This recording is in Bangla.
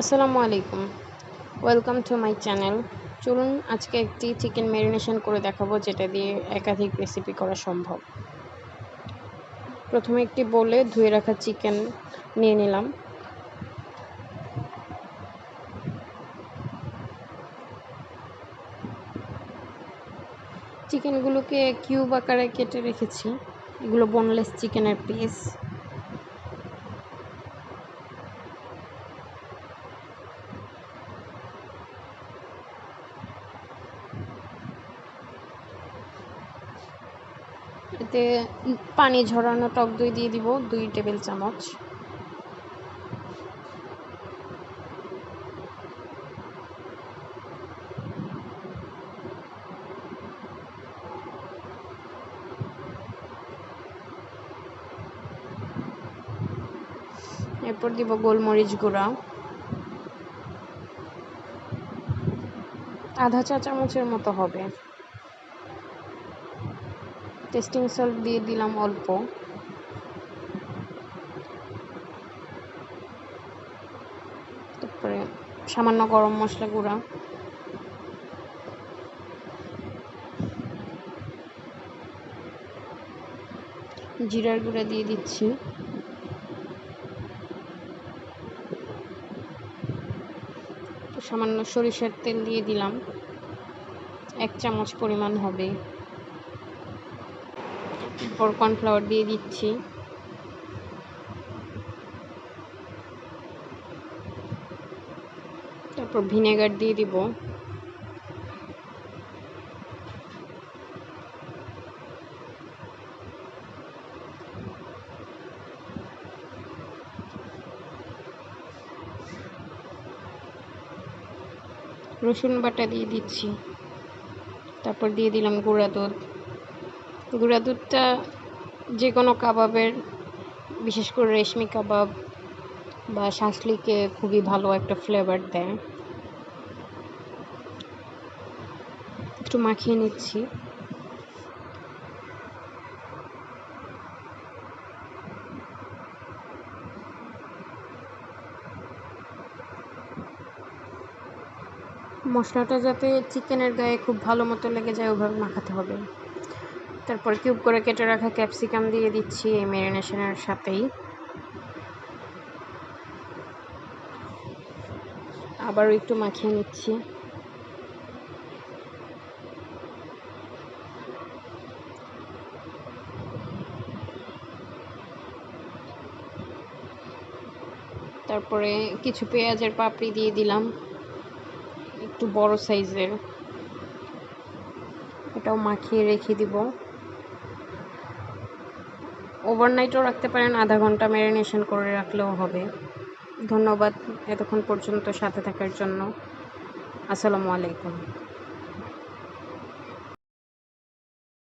আসসালামু আলাইকুম। Welcome to my channel. চলুন আজকে একটি চিকেন ম্যারিনেশন করে দেখাবো, যেটা দিয়ে একাধিক রেসিপি করা সম্ভব। প্রথমে একটি বোলে ধুয়ে রাখা চিকেন নিয়ে নিলাম। চিকেনগুলোকে কিউব আকারে কেটে রেখেছি। এগুলো বোনলেস চিকেনের পিস। এতে পানি ঝরানো টক দই দিয়ে দিব 2 টেবিল চামচ। এরপর দিব গোলমরিচ গুঁড়া আধা চা চামচের মতো হবে। টেস্টিং সল্ট দিয়ে দিলাম অল্প। তারপরে সামান্য গরম মশলা গুঁড়া, জিরার গুঁড়া দিয়ে দিচ্ছি, সামান্য সরিষার তেল দিয়ে দিলাম, 1 চামচ পরিমাণ হবে। এরপর কর্নফ্লাওয়ার দিয়ে দিচ্ছি, তারপর ভিনেগার দিয়ে দিব, রসুন বাটা দিয়ে দিচ্ছি, তারপর দিয়ে দিলাম গুঁড়া দুধ। গুঁড়া দুধটা যে কোনো কাবাবের, বিশেষ করে রেশমি কাবাব বা শাসলিকে খুবই ভালো একটা ফ্লেভার দেয়। একটু মাখিয়ে নিচ্ছি। মশলাটা যাতে চিকেনের গায়ে খুব ভালো মতো লেগে যায় ওভাবে মাখাতে হবে। তারপর কিউব করে কেটে রাখা ক্যাপসিকাম দিয়ে দিচ্ছি এই ম্যারিনেশনের সাথেই। আবারও একটু মাখিয়ে নিচ্ছি। তারপরে কিছু পেঁয়াজের পাপড়ি দিয়ে দিলাম, একটু বড় সাইজের। এটাও মাখিয়ে রেখে দিব। ওভারনাইটও রাখতে পারেন, আধা ঘন্টা ম্যারিনেশন করে রাখলেও হবে। ধন্যবাদ এতক্ষণ পর্যন্ত সাথে থাকার জন্য। আসসালামু আলাইকুম।